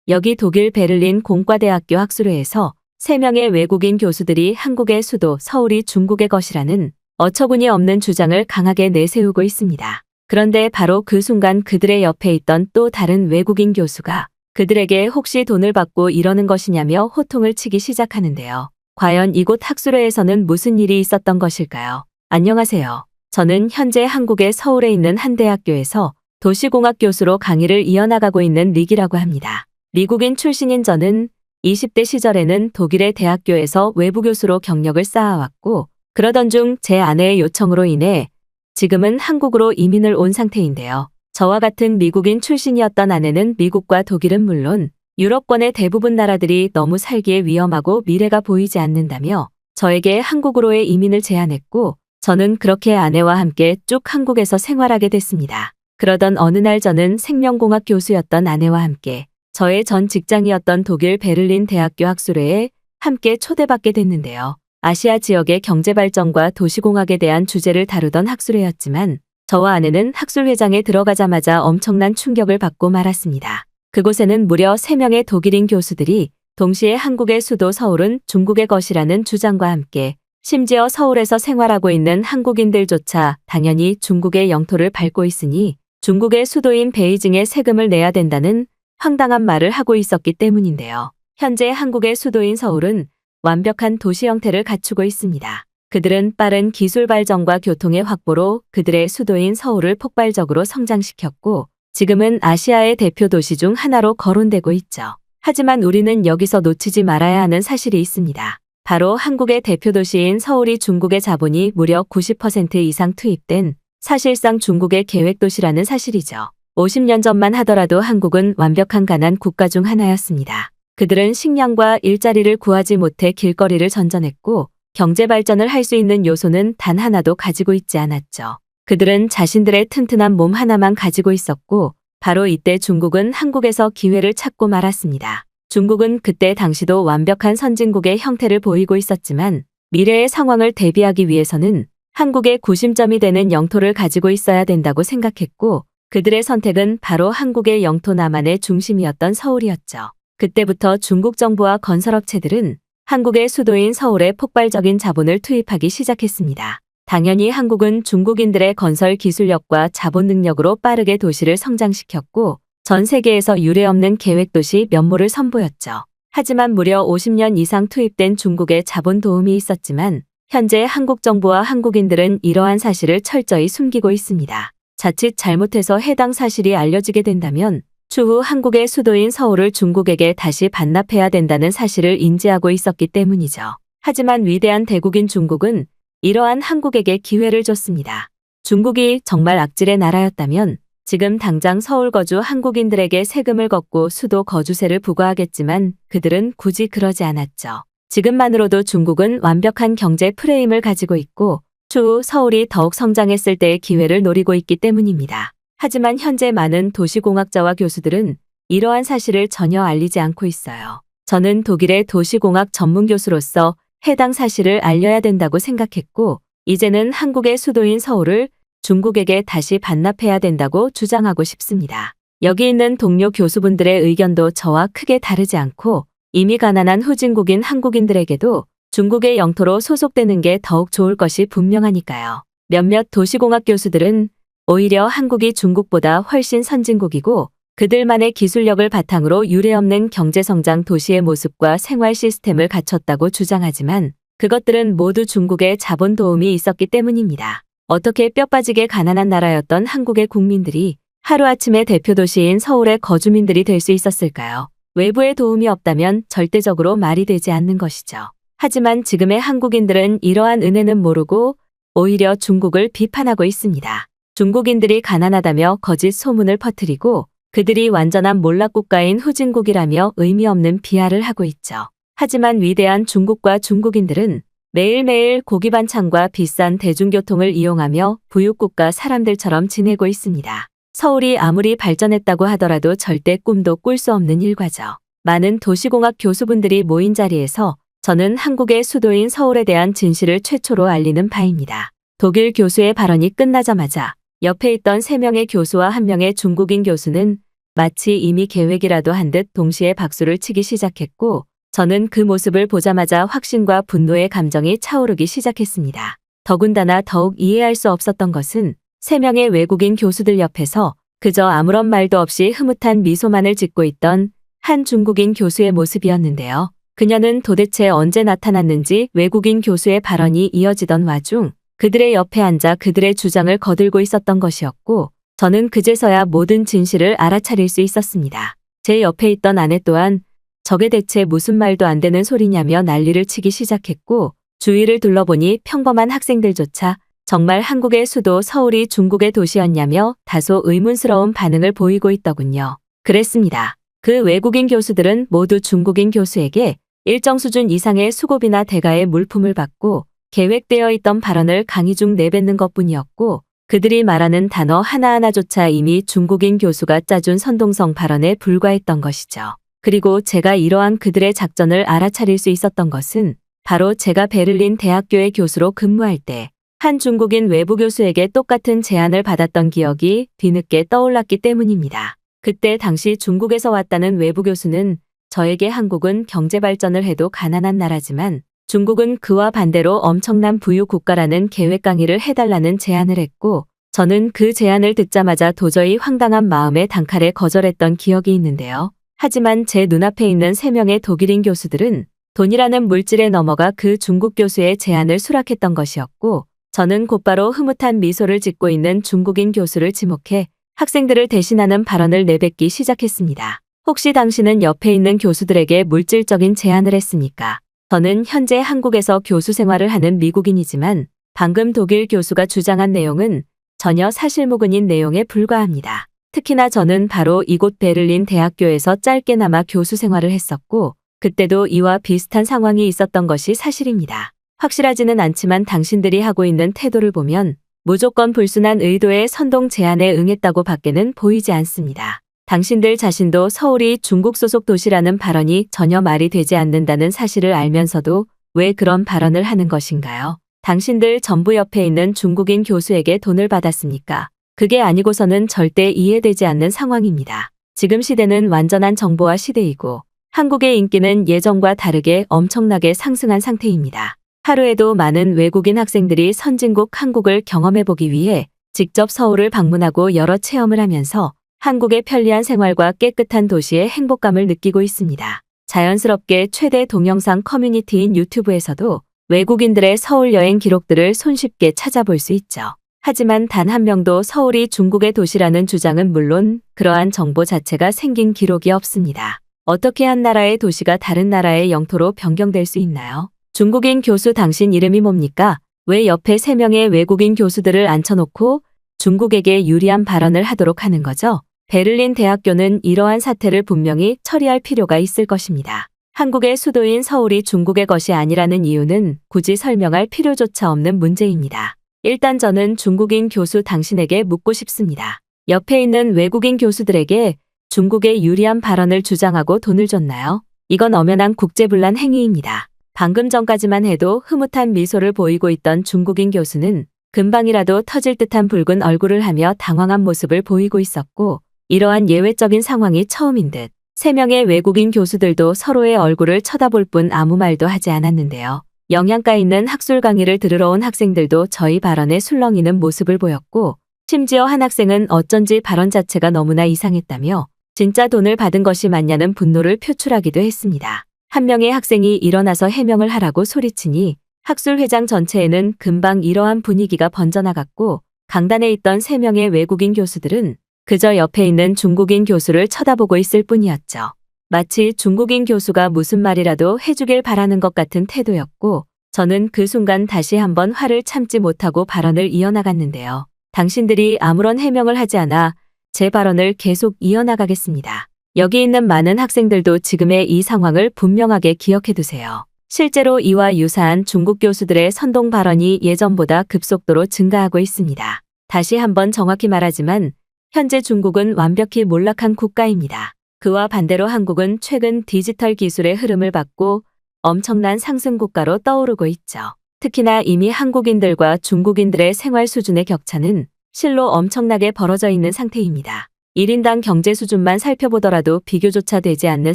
여기 독일 베를린 공과대학교 학술회에서 3명의 외국인 교수들이 한국의 수도 서울이 중국의 것이라는 어처구니 없는 주장을 강하게 내세우고 있습니다. 그런데 바로 그 순간 그들의 옆에 있던 또 다른 외국인 교수가 그들에게 혹시 돈을 받고 이러는 것이냐며 호통을 치기 시작하는데요. 과연 이곳 학술회에서는 무슨 일이 있었던 것일까요? 안녕하세요. 저는 현재 한국의 서울에 있는 한 대학교에서 도시공학 교수로 강의를 이어나가고 있는 릭이라고 합니다. 미국인 출신인 저는 20대 시절에는 독일의 대학교에서 외부 교수로 경력을 쌓아왔고 그러던 중 제 아내의 요청으로 인해 지금은 한국으로 이민을 온 상태인데요. 저와 같은 미국인 출신이었던 아내는 미국과 독일은 물론 유럽권의 대부분 나라들이 너무 살기에 위험하고 미래가 보이지 않는다며 저에게 한국으로의 이민을 제안했고 저는 그렇게 아내와 함께 쭉 한국에서 생활하게 됐습니다. 그러던 어느 날 저는 생명공학 교수였던 아내와 함께 저의 전 직장이었던 독일 베를린 대학교 학술회에 함께 초대받게 됐는데요. 아시아 지역의 경제발전과 도시공학에 대한 주제를 다루던 학술회였지만 저와 아내는 학술회장에 들어가자마자 엄청난 충격을 받고 말았습니다. 그곳에는 무려 3명의 독일인 교수들이 동시에 한국의 수도 서울은 중국의 것이라는 주장과 함께 심지어 서울에서 생활하고 있는 한국인들조차 당연히 중국의 영토를 밟고 있으니 중국의 수도인 베이징에 세금을 내야 된다는 황당한 말을 하고 있었기 때문인데요. 현재 한국의 수도인 서울은 완벽한 도시 형태를 갖추고 있습니다. 그들은 빠른 기술 발전과 교통의 확보로 그들의 수도인 서울을 폭발적으로 성장시켰고 지금은 아시아의 대표 도시 중 하나로 거론되고 있죠. 하지만 우리는 여기서 놓치지 말아야 하는 사실이 있습니다. 바로 한국의 대표 도시인 서울이 중국의 자본이 무려 90% 이상 투입된 사실상 중국의 계획도시라는 사실이죠. 50년 전만 하더라도 한국은 완벽한 가난 국가 중 하나였습니다. 그들은 식량과 일자리를 구하지 못해 길거리를 전전했고 경제 발전을 할 수 있는 요소는 단 하나도 가지고 있지 않았죠. 그들은 자신들의 튼튼한 몸 하나만 가지고 있었고 바로 이때 중국은 한국에서 기회를 찾고 말았습니다. 중국은 그때 당시도 완벽한 선진국의 형태를 보이고 있었지만 미래의 상황을 대비하기 위해서는 한국의 구심점이 되는 영토를 가지고 있어야 된다고 생각했고 그들의 선택은 바로 한국의 영토 남한의 중심이었던 서울이었죠. 그때부터 중국 정부와 건설업체들은 한국의 수도인 서울에 폭발적인 자본을 투입하기 시작했습니다. 당연히 한국은 중국인들의 건설 기술력과 자본 능력으로 빠르게 도시를 성장시켰고 전 세계에서 유례없는 계획도시 면모를 선보였죠. 하지만 무려 50년 이상 투입된 중국의 자본 도움이 있었지만 현재 한국 정부와 한국인들은 이러한 사실을 철저히 숨기고 있습니다. 자칫 잘못해서 해당 사실이 알려지게 된다면 추후 한국의 수도인 서울을 중국에게 다시 반납해야 된다는 사실을 인지하고 있었기 때문이죠. 하지만 위대한 대국인 중국은 이러한 한국에게 기회를 줬습니다. 중국이 정말 악질의 나라였다면 지금 당장 서울 거주 한국인들에게 세금을 걷고 수도 거주세를 부과하겠지만 그들은 굳이 그러지 않았죠. 지금만으로도 중국은 완벽한 경제 프레임을 가지고 있고 추후 서울이 더욱 성장했을 때의 기회를 노리고 있기 때문입니다. 하지만 현재 많은 도시공학자와 교수들은 이러한 사실을 전혀 알리지 않고 있어요. 저는 독일의 도시공학 전문 교수로서 해당 사실을 알려야 된다고 생각했고 이제는 한국의 수도인 서울을 중국에게 다시 반납해야 된다고 주장하고 싶습니다. 여기 있는 동료 교수분들의 의견도 저와 크게 다르지 않고 이미 가난한 후진국인 한국인들에게도 중국의 영토로 소속되는 게 더욱 좋을 것이 분명하니까요. 몇몇 도시공학 교수들은 오히려 한국이 중국보다 훨씬 선진국이고 그들만의 기술력을 바탕으로 유례없는 경제성장 도시의 모습과 생활 시스템을 갖췄다고 주장하지만 그것들은 모두 중국의 자본 도움이 있었기 때문입니다. 어떻게 뼈빠지게 가난한 나라였던 한국의 국민들이 하루아침에 대표 도시인 서울의 거주민들이 될 수 있었을까요? 외부의 도움이 없다면 절대적으로 말이 되지 않는 것이죠. 하지만 지금의 한국인들은 이러한 은혜는 모르고 오히려 중국을 비판하고 있습니다. 중국인들이 가난하다며 거짓 소문을 퍼뜨리고 그들이 완전한 몰락국가인 후진국이라며 의미 없는 비하를 하고 있죠. 하지만 위대한 중국과 중국인들은 매일매일 고기 반찬과 비싼 대중교통을 이용하며 부유국가 사람들처럼 지내고 있습니다. 서울이 아무리 발전했다고 하더라도 절대 꿈도 꿀 수 없는 일과죠. 많은 도시공학 교수분들이 모인 자리에서 저는 한국의 수도인 서울에 대한 진실을 최초로 알리는 바입니다. 독일 교수의 발언이 끝나자마자 옆에 있던 3명의 교수와 1명의 중국인 교수는 마치 이미 계획이라도 한 듯 동시에 박수를 치기 시작했고, 저는 그 모습을 보자마자 확신과 분노의 감정이 차오르기 시작했습니다. 더군다나 더욱 이해할 수 없었던 것은 3명의 외국인 교수들 옆에서 그저 아무런 말도 없이 흐뭇한 미소만을 짓고 있던 한 중국인 교수의 모습이었는데요. 그녀는 도대체 언제 나타났는지 외국인 교수의 발언이 이어지던 와중 그들의 옆에 앉아 그들의 주장을 거들고 있었던 것이었고, 저는 그제서야 모든 진실을 알아차릴 수 있었습니다. 제 옆에 있던 아내 또한 저게 대체 무슨 말도 안 되는 소리냐며 난리를 치기 시작했고, 주위를 둘러보니 평범한 학생들조차 정말 한국의 수도 서울이 중국의 도시였냐며 다소 의문스러운 반응을 보이고 있더군요. 그랬습니다. 그 외국인 교수들은 모두 중국인 교수에게 일정 수준 이상의 수고비나 대가의 물품을 받고 계획되어 있던 발언을 강의 중 내뱉는 것뿐이었고, 그들이 말하는 단어 하나하나조차 이미 중국인 교수가 짜준 선동성 발언에 불과했던 것이죠. 그리고 제가 이러한 그들의 작전을 알아차릴 수 있었던 것은 바로 제가 베를린 대학교의 교수로 근무할 때 한 중국인 외부 교수에게 똑같은 제안을 받았던 기억이 뒤늦게 떠올랐기 때문입니다. 그때 당시 중국에서 왔다는 외부 교수는 저에게 한국은 경제 발전을 해도 가난한 나라지만 중국은 그와 반대로 엄청난 부유 국가라는 계획 강의를 해달라는 제안을 했고, 저는 그 제안을 듣자마자 도저히 황당한 마음에 단칼에 거절했던 기억이 있는데요. 하지만 제 눈앞에 있는 3명의 독일인 교수들은 돈이라는 물질에 넘어가 그 중국 교수의 제안을 수락했던 것이었고, 저는 곧바로 흐뭇한 미소를 짓고 있는 중국인 교수를 지목해 학생들을 대신하는 발언을 내뱉기 시작했습니다. 혹시 당신은 옆에 있는 교수들에게 물질적인 제안을 했습니까? 저는 현재 한국에서 교수 생활을 하는 미국인이지만 방금 독일 교수가 주장한 내용은 전혀 사실무근인 내용에 불과합니다. 특히나 저는 바로 이곳 베를린 대학교에서 짧게나마 교수 생활을 했었고, 그때도 이와 비슷한 상황이 있었던 것이 사실입니다. 확실하지는 않지만 당신들이 하고 있는 태도를 보면 무조건 불순한 의도의 선동 제안에 응했다고 밖에는 보이지 않습니다. 당신들 자신도 서울이 중국 소속 도시라는 발언이 전혀 말이 되지 않는다는 사실을 알면서도 왜 그런 발언을 하는 것인가요? 당신들 전부 옆에 있는 중국인 교수에게 돈을 받았습니까? 그게 아니고서는 절대 이해되지 않는 상황입니다. 지금 시대는 완전한 정보화 시대이고 한국의 인기는 예전과 다르게 엄청나게 상승한 상태입니다. 하루에도 많은 외국인 학생들이 선진국 한국을 경험해보기 위해 직접 서울을 방문하고 여러 체험을 하면서 한국의 편리한 생활과 깨끗한 도시의 행복감을 느끼고 있습니다. 자연스럽게 최대 동영상 커뮤니티인 유튜브에서도 외국인들의 서울 여행 기록들을 손쉽게 찾아볼 수 있죠. 하지만 단 한 명도 서울이 중국의 도시라는 주장은 물론 그러한 정보 자체가 생긴 기록이 없습니다. 어떻게 한 나라의 도시가 다른 나라의 영토로 변경될 수 있나요? 중국인 교수 당신 이름이 뭡니까? 왜 옆에 3명의 외국인 교수들을 앉혀놓고 중국에게 유리한 발언을 하도록 하는 거죠? 베를린 대학교는 이러한 사태를 분명히 처리할 필요가 있을 것입니다. 한국의 수도인 서울이 중국의 것이 아니라는 이유는 굳이 설명할 필요조차 없는 문제입니다. 일단 저는 중국인 교수 당신에게 묻고 싶습니다. 옆에 있는 외국인 교수들에게 중국에 유리한 발언을 주장하고 돈을 줬나요? 이건 엄연한 국제분란 행위입니다. 방금 전까지만 해도 흐뭇한 미소를 보이고 있던 중국인 교수는 금방이라도 터질 듯한 붉은 얼굴을 하며 당황한 모습을 보이고 있었고, 이러한 예외적인 상황이 처음인 듯 3명의 외국인 교수들도 서로의 얼굴을 쳐다볼 뿐 아무 말도 하지 않았는데요. 영양가 있는 학술 강의를 들으러 온 학생들도 저희 발언에 술렁이는 모습을 보였고, 심지어 한 학생은 어쩐지 발언 자체가 너무나 이상했다며 진짜 돈을 받은 것이 맞냐는 분노를 표출하기도 했습니다. 한 명의 학생이 일어나서 해명을 하라고 소리치니 학술회장 전체에는 금방 이러한 분위기가 번져나갔고, 강단에 있던 3명의 외국인 교수들은 그저 옆에 있는 중국인 교수를 쳐다보고 있을 뿐이었죠. 마치 중국인 교수가 무슨 말이라도 해주길 바라는 것 같은 태도였고, 저는 그 순간 다시 한번 화를 참지 못하고 발언을 이어나갔는데요. 당신들이 아무런 해명을 하지 않아 제 발언을 계속 이어나가겠습니다. 여기 있는 많은 학생들도 지금의 이 상황을 분명하게 기억해두세요. 실제로 이와 유사한 중국 교수들의 선동 발언이 예전보다 급속도로 증가하고 있습니다. 다시 한번 정확히 말하지만 현재 중국은 완벽히 몰락한 국가입니다. 그와 반대로 한국은 최근 디지털 기술의 흐름을 받고 엄청난 상승 국가로 떠오르고 있죠. 특히나 이미 한국인들과 중국인들의 생활 수준의 격차는 실로 엄청나게 벌어져 있는 상태입니다. 1인당 경제 수준만 살펴보더라도 비교조차 되지 않는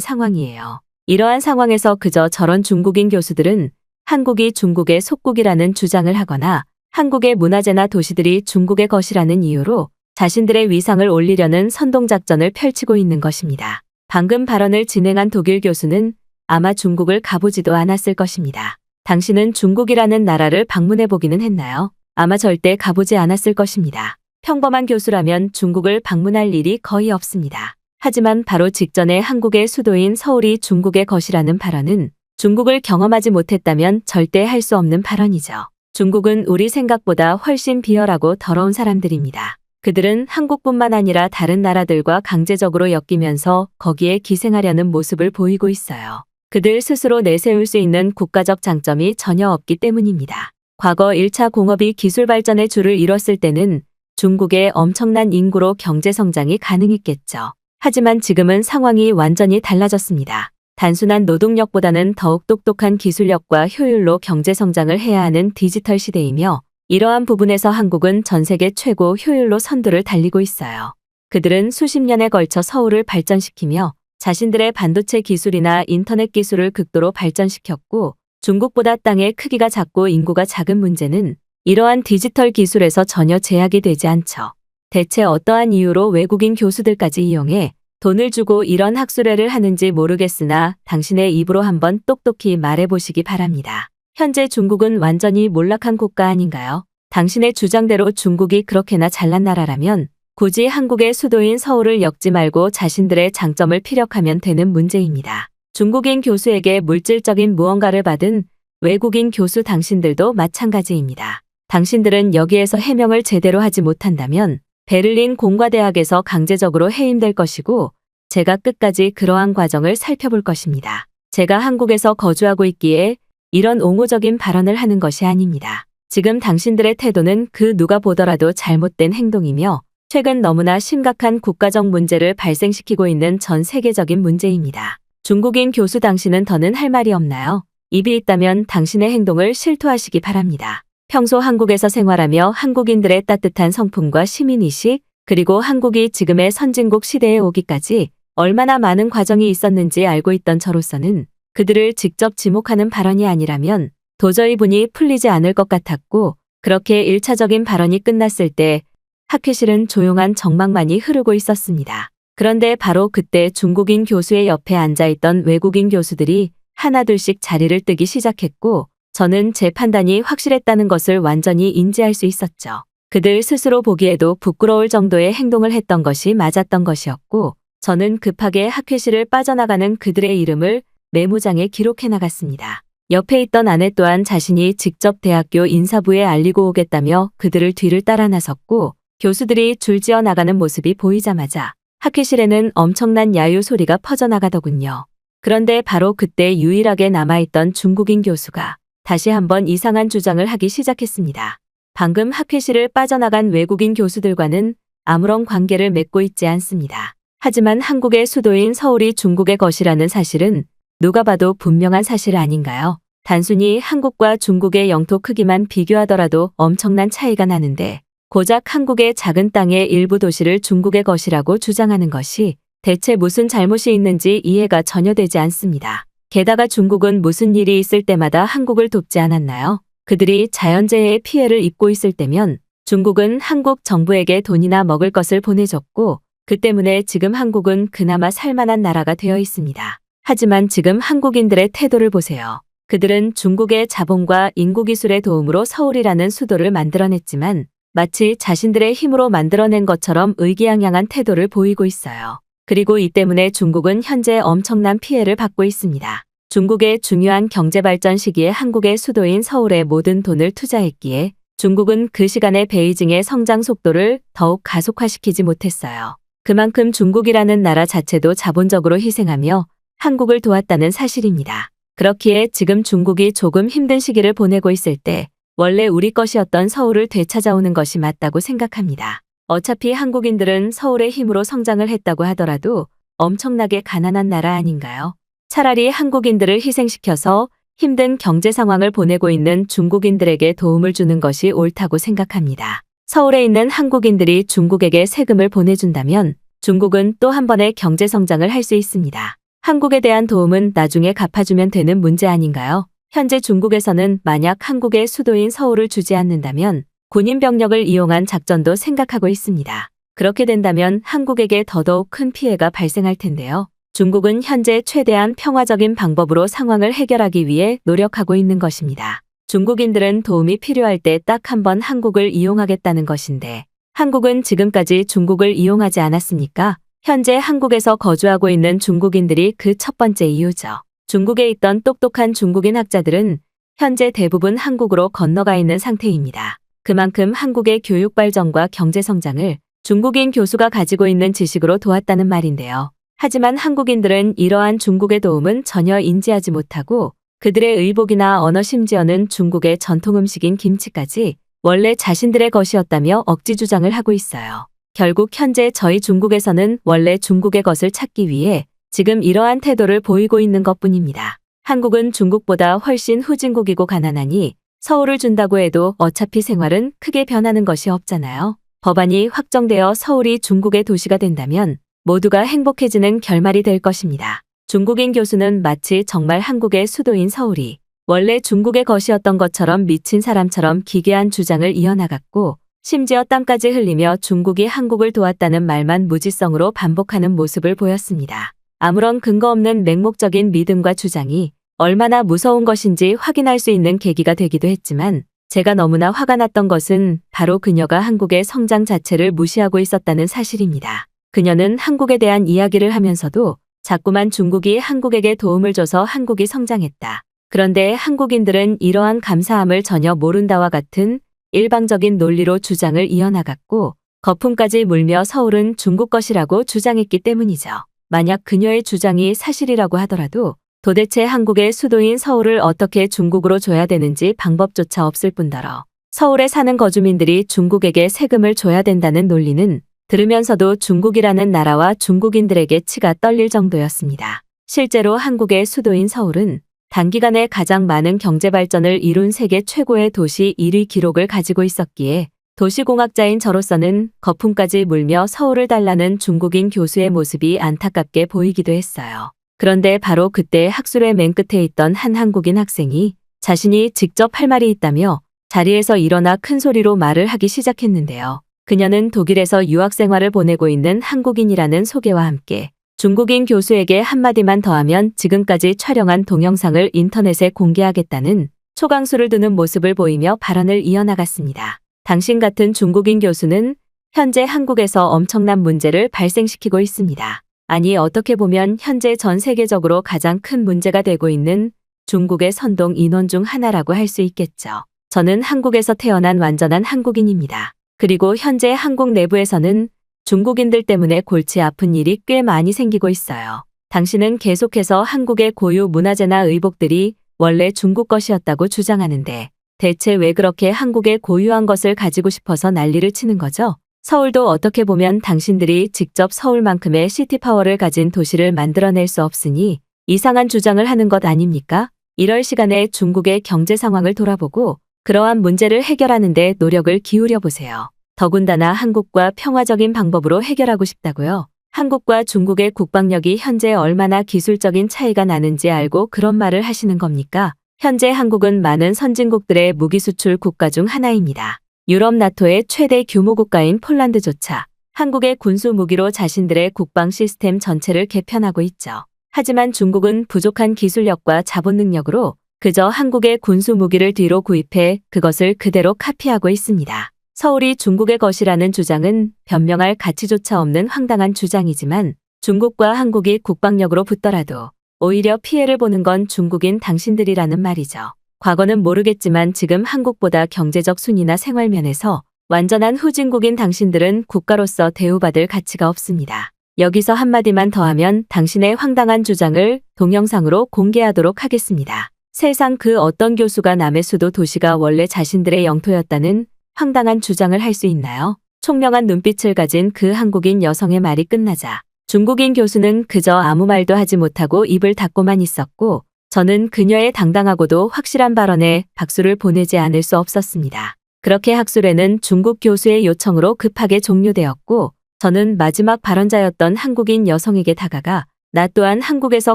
상황이에요. 이러한 상황에서 그저 저런 중국인 교수들은 한국이 중국의 속국이라는 주장을 하거나 한국의 문화재나 도시들이 중국의 것이라는 이유로 자신들의 위상을 올리려는 선동작전을 펼치고 있는 것입니다. 방금 발언을 진행한 독일 교수는 아마 중국을 가보지도 않았을 것입니다. 당신은 중국이라는 나라를 방문해 보기는 했나요? 아마 절대 가보지 않았을 것입니다. 평범한 교수라면 중국을 방문할 일이 거의 없습니다. 하지만 바로 직전에 한국의 수도인 서울이 중국의 것이라는 발언은 중국을 경험하지 못했다면 절대 할 수 없는 발언이죠. 중국은 우리 생각보다 훨씬 비열하고 더러운 사람들입니다. 그들은 한국뿐만 아니라 다른 나라들과 강제적으로 엮이면서 거기에 기생하려는 모습을 보이고 있어요. 그들 스스로 내세울 수 있는 국가적 장점이 전혀 없기 때문입니다. 과거 1차 공업이 기술 발전의 줄을 이뤘을 때는 중국의 엄청난 인구로 경제 성장이 가능했겠죠. 하지만 지금은 상황이 완전히 달라졌습니다. 단순한 노동력보다는 더욱 똑똑한 기술력과 효율로 경제 성장을 해야 하는 디지털 시대이며 이러한 부분에서 한국은 전 세계 최고 효율로 선두를 달리고 있어요. 그들은 수십 년에 걸쳐 서울을 발전시키며 자신들의 반도체 기술이나 인터넷 기술을 극도로 발전시켰고 중국보다 땅의 크기가 작고 인구가 작은 문제는 이러한 디지털 기술에서 전혀 제약이 되지 않죠. 대체 어떠한 이유로 외국인 교수들까지 이용해 돈을 주고 이런 학술회를 하는지 모르겠으나 당신의 입으로 한번 똑똑히 말해보시기 바랍니다. 현재 중국은 완전히 몰락한 국가 아닌가요? 당신의 주장대로 중국이 그렇게나 잘난 나라라면 굳이 한국의 수도인 서울을 엮지 말고 자신들의 장점을 피력하면 되는 문제입니다. 중국인 교수에게 물질적인 무언가를 받은 외국인 교수 당신들도 마찬가지입니다. 당신들은 여기에서 해명을 제대로 하지 못한다면 베를린 공과대학에서 강제적으로 해임될 것이고 제가 끝까지 그러한 과정을 살펴볼 것입니다. 제가 한국에서 거주하고 있기에 이런 옹호적인 발언을 하는 것이 아닙니다. 지금 당신들의 태도는 그 누가 보더라도 잘못된 행동이며 최근 너무나 심각한 국가적 문제를 발생시키고 있는 전 세계적인 문제입니다. 중국인 교수 당신은 더는 할 말이 없나요? 입이 있다면 당신의 행동을 실토하시기 바랍니다. 평소 한국에서 생활하며 한국인들의 따뜻한 성품과 시민의식, 그리고 한국이 지금의 선진국 시대에 오기까지 얼마나 많은 과정이 있었는지 알고 있던 저로서는 그들을 직접 지목하는 발언이 아니라면 도저히 분이 풀리지 않을 것 같았고 그렇게 1차적인 발언이 끝났을 때 학회실은 조용한 정막만이 흐르고 있었습니다. 그런데 바로 그때 중국인 교수의 옆에 앉아있던 외국인 교수들이 하나둘씩 자리를 뜨기 시작했고 저는 제 판단이 확실했다는 것을 완전히 인지할 수 있었죠. 그들 스스로 보기에도 부끄러울 정도의 행동을 했던 것이 맞았던 것이었고 저는 급하게 학회실을 빠져나가는 그들의 이름을 메모장에 기록해 나갔습니다. 옆에 있던 아내 또한 자신이 직접 대학교 인사부에 알리고 오겠다며 그들을 뒤를 따라 나섰고 교수들이 줄지어 나가는 모습이 보이자마자 학회실에는 엄청난 야유 소리가 퍼져나가더군요. 그런데 바로 그때 유일하게 남아있던 중국인 교수가 다시 한번 이상한 주장을 하기 시작했습니다. 방금 학회실을 빠져나간 외국인 교수들과는 아무런 관계를 맺고 있지 않습니다. 하지만 한국의 수도인 서울이 중국의 것이라는 사실은 누가 봐도 분명한 사실 아닌가요? 단순히 한국과 중국의 영토 크기만 비교하더라도 엄청난 차이가 나는데 고작 한국의 작은 땅의 일부 도시를 중국의 것이라고 주장하는 것이 대체 무슨 잘못이 있는지 이해가 전혀 되지 않습니다. 게다가 중국은 무슨 일이 있을 때마다 한국을 돕지 않았나요? 그들이 자연재해의 피해를 입고 있을 때면 중국은 한국 정부에게 돈이나 먹을 것을 보내줬고 그 때문에 지금 한국은 그나마 살만한 나라가 되어 있습니다. 하지만 지금 한국인들의 태도를 보세요. 그들은 중국의 자본과 인구기술의 도움으로 서울이라는 수도를 만들어냈지만 마치 자신들의 힘으로 만들어낸 것처럼 의기양양한 태도를 보이고 있어요. 그리고 이 때문에 중국은 현재 엄청난 피해를 받고 있습니다. 중국의 중요한 경제발전 시기에 한국의 수도인 서울에 모든 돈을 투자했기에 중국은 그 시간에 베이징의 성장 속도를 더욱 가속화시키지 못했어요. 그만큼 중국이라는 나라 자체도 자본적으로 희생하며 한국을 도왔다는 사실입니다. 그렇기에 지금 중국이 조금 힘든 시기를 보내고 있을 때 원래 우리 것이었던 서울을 되찾아오는 것이 맞다고 생각합니다. 어차피 한국인들은 서울의 힘으로 성장을 했다고 하더라도 엄청나게 가난한 나라 아닌가요? 차라리 한국인들을 희생시켜서 힘든 경제 상황을 보내고 있는 중국인들에게 도움을 주는 것이 옳다고 생각합니다. 서울에 있는 한국인들이 중국에게 세금을 보내준다면 중국은 또 한 번의 경제 성장을 할 수 있습니다. 한국에 대한 도움은 나중에 갚아주면 되는 문제 아닌가요? 현재 중국에서는 만약 한국의 수도인 서울을 주지 않는다면 군인 병력을 이용한 작전도 생각하고 있습니다. 그렇게 된다면 한국에게 더더욱 큰 피해가 발생할 텐데요. 중국은 현재 최대한 평화적인 방법으로 상황을 해결하기 위해 노력하고 있는 것입니다. 중국인들은 도움이 필요할 때 딱 한 번 한국을 이용하겠다는 것인데 한국은 지금까지 중국을 이용하지 않았습니까? 현재 한국에서 거주하고 있는 중국인들이 그 첫 번째 이유죠. 중국에 있던 똑똑한 중국인 학자들은 현재 대부분 한국으로 건너가 있는 상태입니다. 그만큼 한국의 교육 발전과 경제 성장을 중국인 교수가 가지고 있는 지식으로 도왔다는 말인데요. 하지만 한국인들은 이러한 중국의 도움은 전혀 인지하지 못하고 그들의 의복이나 언어 심지어는 중국의 전통 음식인 김치까지 원래 자신들의 것이었다며 억지 주장을 하고 있어요. 결국 현재 저희 중국에서는 원래 중국의 것을 찾기 위해 지금 이러한 태도를 보이고 있는 것뿐입니다. 한국은 중국보다 훨씬 후진국이고 가난하니 서울을 준다고 해도 어차피 생활은 크게 변하는 것이 없잖아요. 법안이 확정되어 서울이 중국의 도시가 된다면 모두가 행복해지는 결말이 될 것입니다. 중국인 교수는 마치 정말 한국의 수도인 서울이 원래 중국의 것이었던 것처럼 미친 사람처럼 기괴한 주장을 이어나갔고 심지어 땀까지 흘리며 중국이 한국을 도왔다는 말만 무지성으로 반복하는 모습을 보였습니다. 아무런 근거 없는 맹목적인 믿음과 주장이 얼마나 무서운 것인지 확인할 수 있는 계기가 되기도 했지만 제가 너무나 화가 났던 것은 바로 그녀가 한국의 성장 자체를 무시하고 있었다는 사실입니다. 그녀는 한국에 대한 이야기를 하면서도 자꾸만 중국이 한국에게 도움을 줘서 한국이 성장했다. 그런데 한국인들은 이러한 감사함을 전혀 모른다와 같은 일방적인 논리로 주장을 이어나갔고 거품까지 물며 서울은 중국 것이라고 주장했기 때문이죠. 만약 그녀의 주장이 사실이라고 하더라도 도대체 한국의 수도인 서울을 어떻게 중국으로 줘야 되는지 방법조차 없을 뿐더러 서울에 사는 거주민들이 중국에게 세금을 줘야 된다는 논리는 들으면서도 중국이라는 나라와 중국인들에게 치가 떨릴 정도였습니다. 실제로 한국의 수도인 서울은 단기간에 가장 많은 경제 발전을 이룬 세계 최고의 도시 1위 기록을 가지고 있었기에 도시공학자인 저로서는 거품까지 물며 서울을 달라는 중국인 교수의 모습이 안타깝게 보이기도 했어요. 그런데 바로 그때 학술의 맨 끝에 있던 한 한국인 학생이 자신이 직접 할 말이 있다며 자리에서 일어나 큰 소리로 말을 하기 시작했는데요. 그녀는 독일에서 유학 생활을 보내고 있는 한국인이라는 소개와 함께 중국인 교수에게 한마디만 더하면 지금까지 촬영한 동영상을 인터넷에 공개하겠다는 초강수를 두는 모습을 보이며 발언을 이어나갔습니다. 당신 같은 중국인 교수는 현재 한국에서 엄청난 문제를 발생시키고 있습니다. 아니 어떻게 보면 현재 전 세계적으로 가장 큰 문제가 되고 있는 중국의 선동 인원 중 하나라고 할 수 있겠죠. 저는 한국에서 태어난 완전한 한국인입니다. 그리고 현재 한국 내부에서는 중국인들 때문에 골치 아픈 일이 꽤 많이 생기고 있어요. 당신은 계속해서 한국의 고유 문화재나 의복들이 원래 중국 것이었다고 주장하는데 대체 왜 그렇게 한국의 고유한 것을 가지고 싶어서 난리를 치는 거죠? 서울도 어떻게 보면 당신들이 직접 서울만큼의 시티파워를 가진 도시를 만들어낼 수 없으니 이상한 주장을 하는 것 아닙니까? 이럴 시간에 중국의 경제 상황을 돌아보고 그러한 문제를 해결하는 데 노력을 기울여 보세요. 더군다나 한국과 평화적인 방법으로 해결하고 싶다고요? 한국과 중국의 국방력이 현재 얼마나 기술적인 차이가 나는지 알고 그런 말을 하시는 겁니까? 현재 한국은 많은 선진국들의 무기 수출 국가 중 하나입니다. 유럽 나토의 최대 규모 국가인 폴란드조차 한국의 군수 무기로 자신들의 국방 시스템 전체를 개편하고 있죠. 하지만 중국은 부족한 기술력과 자본 능력으로 그저 한국의 군수 무기를 뒤로 구입해 그것을 그대로 카피하고 있습니다. 서울이 중국의 것이라는 주장은 변명할 가치조차 없는 황당한 주장이지만 중국과 한국이 국방력으로 붙더라도 오히려 피해를 보는 건 중국인 당신들이라는 말이죠. 과거는 모르겠지만 지금 한국보다 경제적 순위나 생활면에서 완전한 후진국인 당신들은 국가로서 대우받을 가치가 없습니다. 여기서 한마디만 더하면 당신의 황당한 주장을 동영상으로 공개하도록 하겠습니다. 세상 그 어떤 교수가 남의 수도 도시가 원래 자신들의 영토였다는 황당한 주장을 할 수 있나요? 총명한 눈빛을 가진 그 한국인 여성의 말이 끝나자 중국인 교수는 그저 아무 말도 하지 못하고 입을 닫고만 있었고 저는 그녀의 당당하고도 확실한 발언에 박수를 보내지 않을 수 없었습니다. 그렇게 학술회는 중국 교수의 요청으로 급하게 종료되었고 저는 마지막 발언자였던 한국인 여성에게 다가가 나 또한 한국에서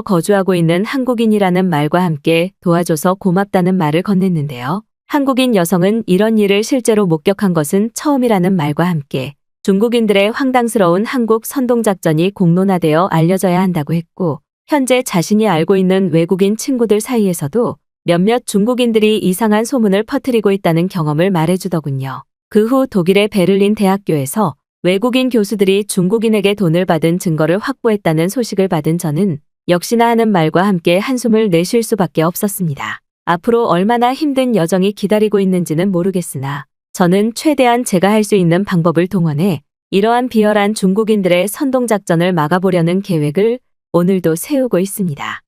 거주하고 있는 한국인이라는 말과 함께 도와줘서 고맙다는 말을 건넸는데요. 한국인 여성은 이런 일을 실제로 목격한 것은 처음이라는 말과 함께 중국인들의 황당스러운 한국 선동작전이 공론화되어 알려져야 한다고 했고, 현재 자신이 알고 있는 외국인 친구들 사이에서도 몇몇 중국인들이 이상한 소문을 퍼뜨리고 있다는 경험을 말해주더군요. 그 후 독일의 베를린 대학교에서 외국인 교수들이 중국인에게 돈을 받은 증거를 확보했다는 소식을 받은 저는 역시나 하는 말과 함께 한숨을 내쉴 수밖에 없었습니다. 앞으로 얼마나 힘든 여정이 기다리고 있는지는 모르겠으나 저는 최대한 제가 할 수 있는 방법을 동원해 이러한 비열한 중국인들의 선동작전을 막아보려는 계획을 오늘도 세우고 있습니다.